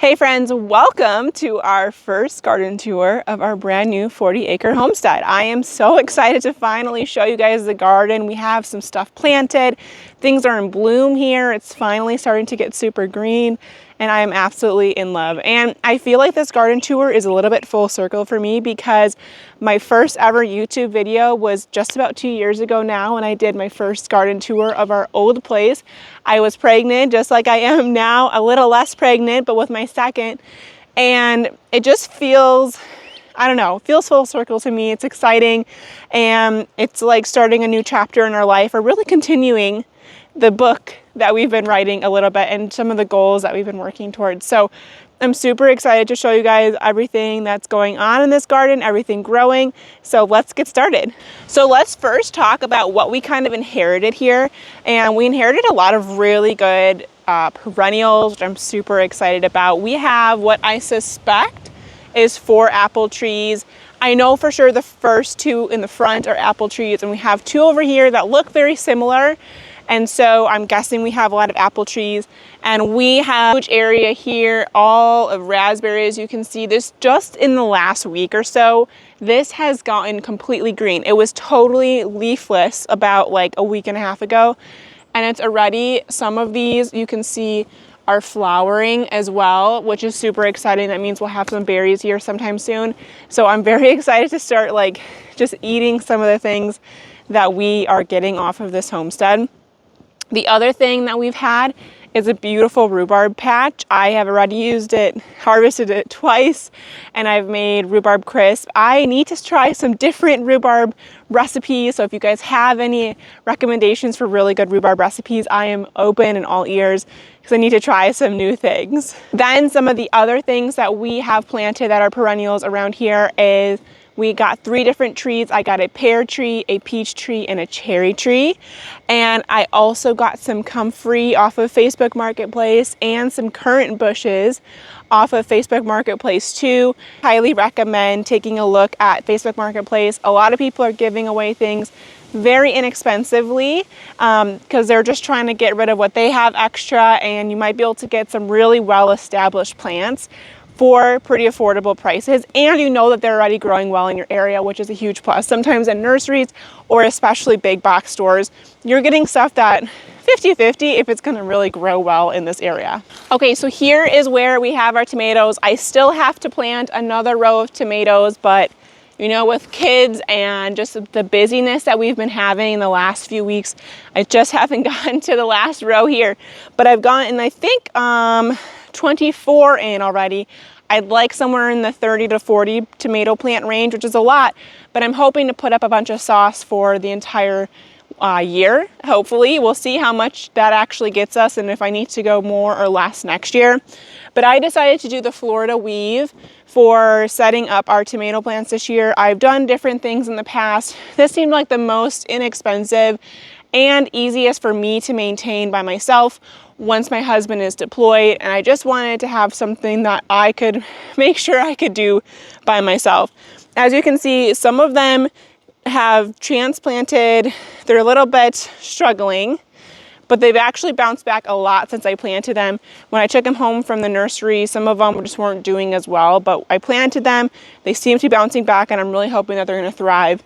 Hey friends, welcome to our first garden tour of our brand new 40-acre homestead. I am so excited to finally show you guys the garden. We have some stuff planted. Things are in bloom here. It's finally starting to get super green and I am absolutely in love. And I feel like this garden tour is a little bit full circle for me because my first ever YouTube video was just about 2 years ago now when I did my first garden tour of our old place. I was pregnant just like I am now, a little less pregnant, but with my second. And it just feels, I don't know, feels full circle to me. It's exciting and it's like starting a new chapter in our life or really continuing the book that we've been writing a little bit and some of the goals that we've been working towards. So I'm super excited to show you guys everything that's going on in this garden, everything growing. So let's get started. So let's first talk about what we kind of inherited here. And we inherited a lot of really good perennials, which I'm super excited about. We have what I suspect is 4 apple trees. I know for sure the first 2 in the front are apple trees, and we have 2 over here that look very similar. And so I'm guessing we have a lot of apple trees, and we have a huge area here, all of raspberries. You can see this just in the last week or so. This has gotten completely green. It was totally leafless about like a week and a half ago, and it's already, some of these you can see are flowering as well, which is super exciting. That means we'll have some berries here sometime soon. So I'm very excited to start like just eating some of the things that we are getting off of this homestead. The other thing that we've had is a beautiful rhubarb patch. I have already used it, harvested it twice, and I've made rhubarb crisp. I need to try some different rhubarb recipes, so if you guys have any recommendations for really good rhubarb recipes, I am open and all ears because I need to try some new things. Then some of the other things that we have planted that are perennials around here is we got 3 different trees. I got a pear tree, a peach tree, and a cherry tree. And I also got some comfrey off of Facebook Marketplace and some currant bushes off of Facebook Marketplace too. Highly recommend taking a look at Facebook Marketplace. A lot of people are giving away things very inexpensively because they're just trying to get rid of what they have extra, and you might be able to get some really well-established plants for pretty affordable prices, and you know that they're already growing well in your area, which is a huge plus. Sometimes in nurseries or especially big box stores, you're getting stuff that 50-50 if it's gonna really grow well in this area. Okay, so here is where we have our tomatoes. I still have to plant another row of tomatoes, but you know, with kids and just the busyness that we've been having in the last few weeks, I just haven't gotten to the last row here, but I've gotten, I think, 24 in already. I'd like somewhere in the 30 to 40 tomato plant range, which is a lot, but I'm hoping to put up a bunch of sauce for the entire year. Hopefully, we'll see how much that actually gets us and if I need to go more or less next year. But I decided to do the Florida weave for setting up our tomato plants this year. I've done different things in the past. This seemed like the most inexpensive and easiest for me to maintain by myself once my husband is deployed, and I just wanted to have something that I could make sure I could do by myself. As you can see, some of them have transplanted. They're a little bit struggling, but they've actually bounced back a lot since I planted them. When I took them home from the nursery, some of them just weren't doing as well, but I planted them. They seem to be bouncing back, and I'm really hoping that they're going to thrive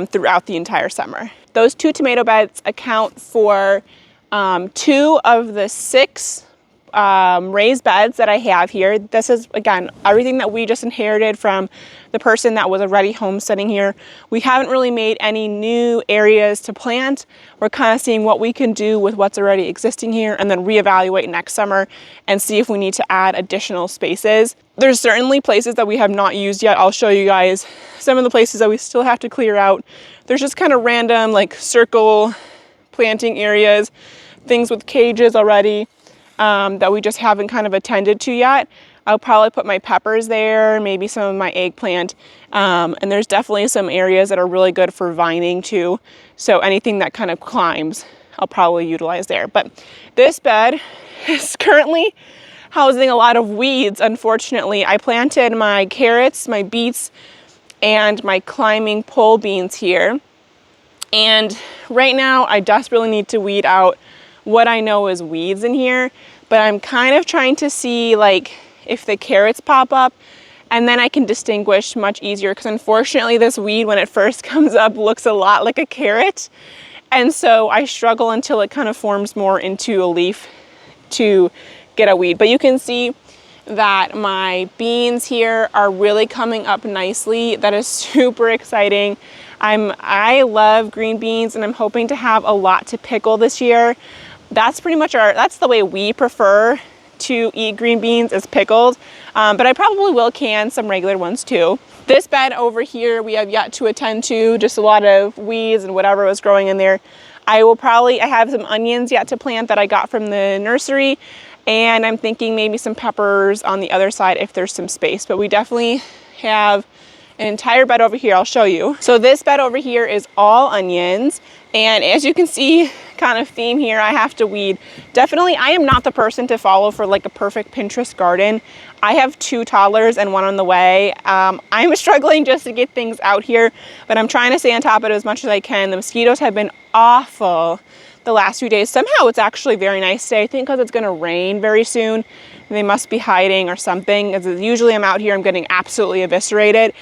throughout the entire summer. Those 2 tomato beds account for 2 of the 6 raised beds that I have here. This is, again, everything that we just inherited from the person that was already homesteading here. We haven't really made any new areas to plant. We're kind of seeing what we can do with what's already existing here and then reevaluate next summer and see if we need to add additional spaces. There's certainly places that we have not used yet. I'll show you guys some of the places that we still have to clear out. There's just kind of random like circle planting areas, things with cages already that we just haven't kind of attended to yet. I'll probably put my peppers there, maybe some of my eggplant, and there's definitely some areas that are really good for vining too. So anything that kind of climbs, I'll probably utilize there. But this bed is currently housing a lot of weeds, unfortunately. I planted my carrots, my beets, and my climbing pole beans here. And right now I desperately need to weed out what I know is weeds in here, but I'm kind of trying to see like if the carrots pop up, and then I can distinguish much easier, because unfortunately this weed, when it first comes up, looks a lot like a carrot. And so I struggle until it kind of forms more into a leaf to get a weed. But you can see that my beans here are really coming up nicely. That is super exciting. I love green beans, and I'm hoping to have a lot to pickle this year. That's pretty much that's the way we prefer to eat green beans, is pickled. But I probably will can some regular ones too. This bed over here we have yet to attend to, just a lot of weeds and whatever was growing in there. I have some onions yet to plant that I got from the nursery, and I'm thinking maybe some peppers on the other side if there's some space. But we definitely have an entire bed over here. I'll show you. So this bed over here is all onions, and as you can see, kind of theme here, I have to weed. Definitely, I am not the person to follow for like a perfect Pinterest garden. I have 2 toddlers and 1 on the way. I'm struggling just to get things out here, but I'm trying to stay on top of it as much as I can. The mosquitoes have been awful the last few days. Somehow it's actually very nice today. I think because it's going to rain very soon. They must be hiding or something. As usually I'm out here, I'm getting absolutely eviscerated.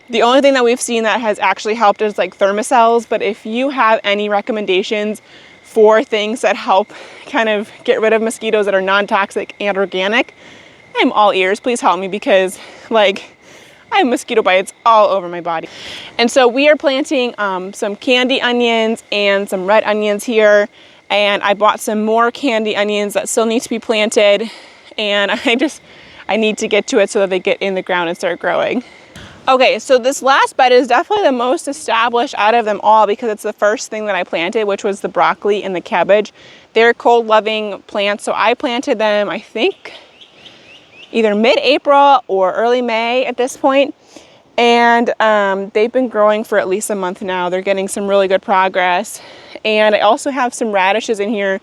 The only thing that we've seen that has actually helped is like thermocells, but if you have any recommendations for things that help kind of get rid of mosquitoes that are non-toxic and organic, I'm all ears. Please help me, because like I have mosquito bites all over my body. And so we are planting some candy onions and some red onions here, and I bought some more candy onions that still need to be planted, and I need to get to it so that they get in the ground and start growing. Okay, so this last bed is definitely the most established out of them all, because it's the first thing that I planted, which was the broccoli and the cabbage. They're cold loving plants, so I planted them, I think, either mid-April or early May at this point. And they've been growing for at least a month now. They're getting some really good progress. And I also have some radishes in here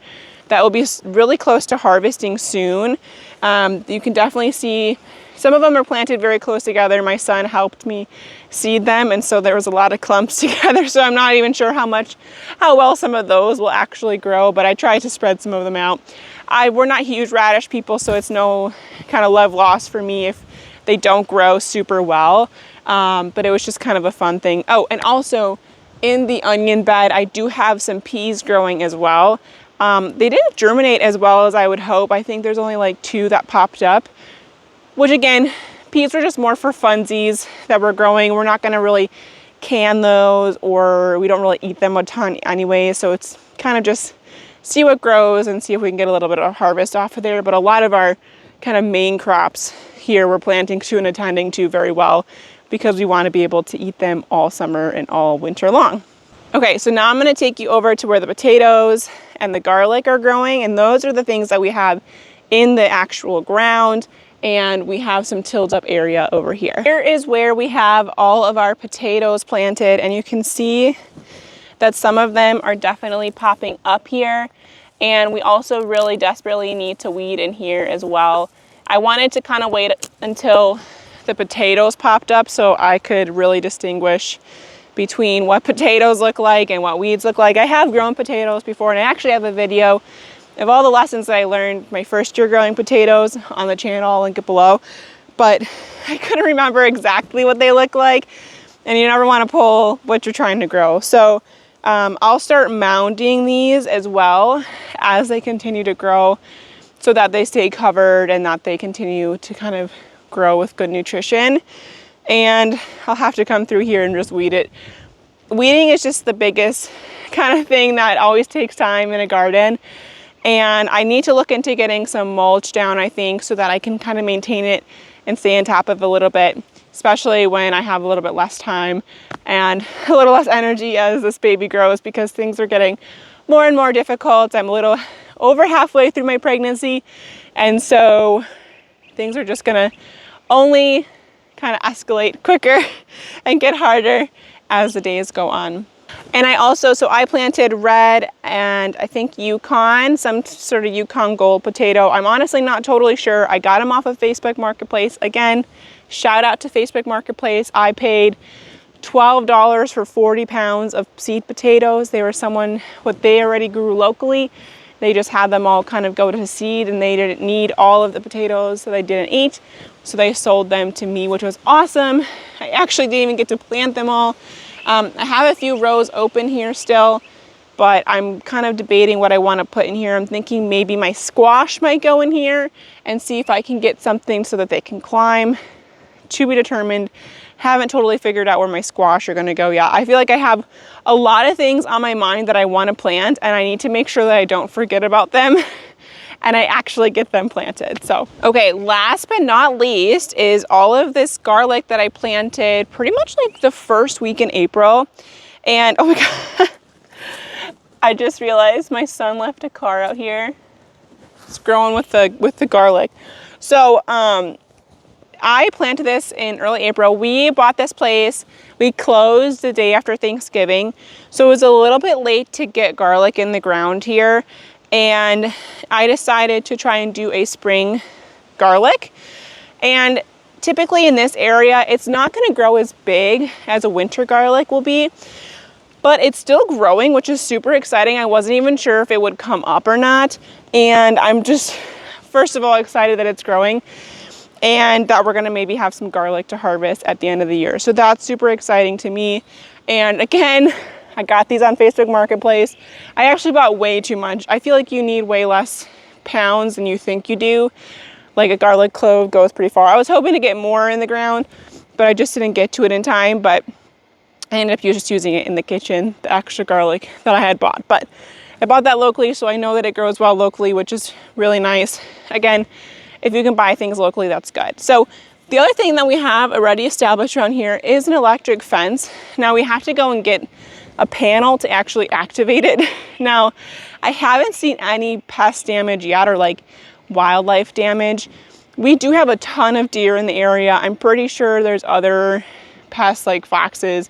that will be really close to harvesting soon. You can definitely see some of them are planted very close together. My son helped me seed them, and so there was a lot of clumps together, so I'm not even sure how well some of those will actually grow, but I tried to spread some of them out. We're not huge radish people, so it's no kind of love lost for me if they don't grow super well, but it was just kind of a fun thing. Oh, and also in the onion bed, I do have some peas growing as well. They didn't germinate as well as I would hope. I think there's only like 2 that popped up, which again, peas are just more for funsies that we're growing. We're not going to really can those, or we don't really eat them a ton anyway. So it's kind of just see what grows and see if we can get a little bit of harvest off of there. But a lot of our kind of main crops here we're planting to and attending to very well, because we want to be able to eat them all summer and all winter long. Okay, so now I'm going to take you over to where the potatoes and the garlic are growing, and those are the things that we have in the actual ground, and we have some tilled up area over here. Here is where we have all of our potatoes planted, and you can see that some of them are definitely popping up here, and we also really desperately need to weed in here as well. I wanted to kind of wait until the potatoes popped up so I could really distinguish between what potatoes look like and what weeds look like. I have grown potatoes before, and I actually have a video of all the lessons that I learned my first year growing potatoes on the channel. I'll link it below, but I couldn't remember exactly what they look like, and you never want to pull what you're trying to grow. So I'll start mounding these as well as they continue to grow, so that they stay covered and that they continue to kind of grow with good nutrition. And I'll have to come through here and just weed it. Weeding is just the biggest kind of thing that always takes time in a garden. And I need to look into getting some mulch down, I think, so that I can kind of maintain it and stay on top of it a little bit, especially when I have a little bit less time and a little less energy as this baby grows, because things are getting more and more difficult. I'm a little over halfway through my pregnancy, and so things are just gonna only kind of escalate quicker and get harder as the days go on. And I planted red and I think Yukon, some sort of Yukon Gold potato. I'm honestly not totally sure. I got them off of Facebook Marketplace. Again, shout out to Facebook Marketplace. I paid $12 for 40 pounds of seed potatoes. They were what they already grew locally. They just had them all kind of go to seed, and they didn't need all of the potatoes, so they didn't eat. So they sold them to me, which was awesome. I actually didn't even get to plant them all. I have a few rows open here still, but I'm kind of debating what I want to put in here. I'm thinking maybe my squash might go in here and see if I can get something so that they can climb. To be determined. Haven't totally figured out where my squash are going to go yet. I feel like I have a lot of things on my mind that I want to plant, and I need to make sure that I don't forget about them and I actually get them planted. So, okay, last but not least is all of this garlic that I planted pretty much like the first week in April. And oh my God, I just realized my son left a car out here. It's growing with the garlic. So, I planted this in early April. We bought this place. We closed the day after Thanksgiving. So it was a little bit late to get garlic in the ground here. And I decided to try and do a spring garlic. And typically in this area, it's not going to grow as big as a winter garlic will be, but it's still growing, which is super exciting. I wasn't even sure if it would come up or not. And I'm just, first of all, excited that it's growing, and that we're gonna maybe have some garlic to harvest at the end of the year. So that's super exciting to me. And again, I got these on Facebook Marketplace. I actually bought way too much. I feel like you need way less pounds than you think you do. Like a garlic clove goes pretty far. I was hoping to get more in the ground, but I just didn't get to it in time. But I ended up just using it in the kitchen, the extra garlic that I had bought. But I bought that locally, so I know that it grows well locally, which is really nice. Again, if you can buy things locally, that's good. So the other thing that we have already established around here is an electric fence. Now we have to go and get a panel to actually activate it. Now, I haven't seen any pest damage yet, or like wildlife damage. We do have a ton of deer in the area. I'm pretty sure there's other pests like foxes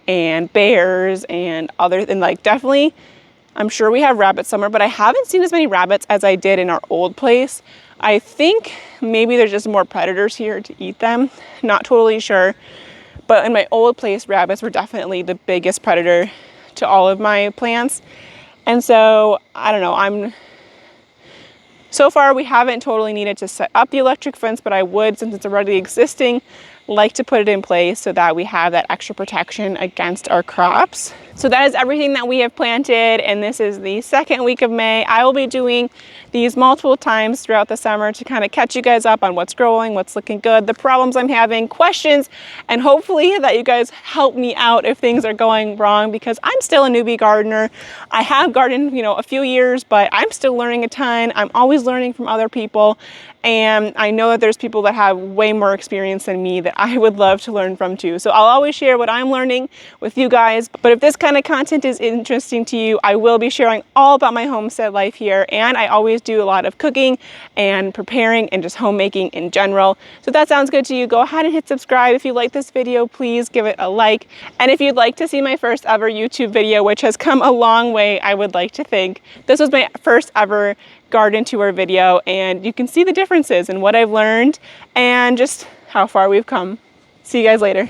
and bears and other than like definitely, I'm sure we have rabbits somewhere, but I haven't seen as many rabbits as I did in our old place. I think maybe there's just more predators here to eat them. Not totally sure. But in my old place, rabbits were definitely the biggest predator to all of my plants. And so, I don't know, so far we haven't totally needed to set up the electric fence, but I would, since it's already existing, like to put it in place so that we have that extra protection against our crops. So that is everything that we have planted, and this is the second week of May. I will be doing these multiple times throughout the summer to kind of catch you guys up on what's growing, what's looking good, the problems I'm having, questions, and hopefully that you guys help me out if things are going wrong, because I'm still a newbie gardener. I have gardened, a few years, but I'm still learning a ton. I'm always learning from other people, and I know that there's people that have way more experience than me that I would love to learn from too. So I'll always share what I'm learning with you guys. But if this kind of content is interesting to you, I will be sharing all about my homestead life here. And I always do a lot of cooking and preparing and just homemaking in general. So if that sounds good to you, go ahead and hit subscribe. If you like this video, please give it a like. And if you'd like to see my first ever YouTube video, which has come a long way, I would like to think. This was my first ever garden tour video, and you can see the differences in what I've learned and just how far we've come. See you guys later.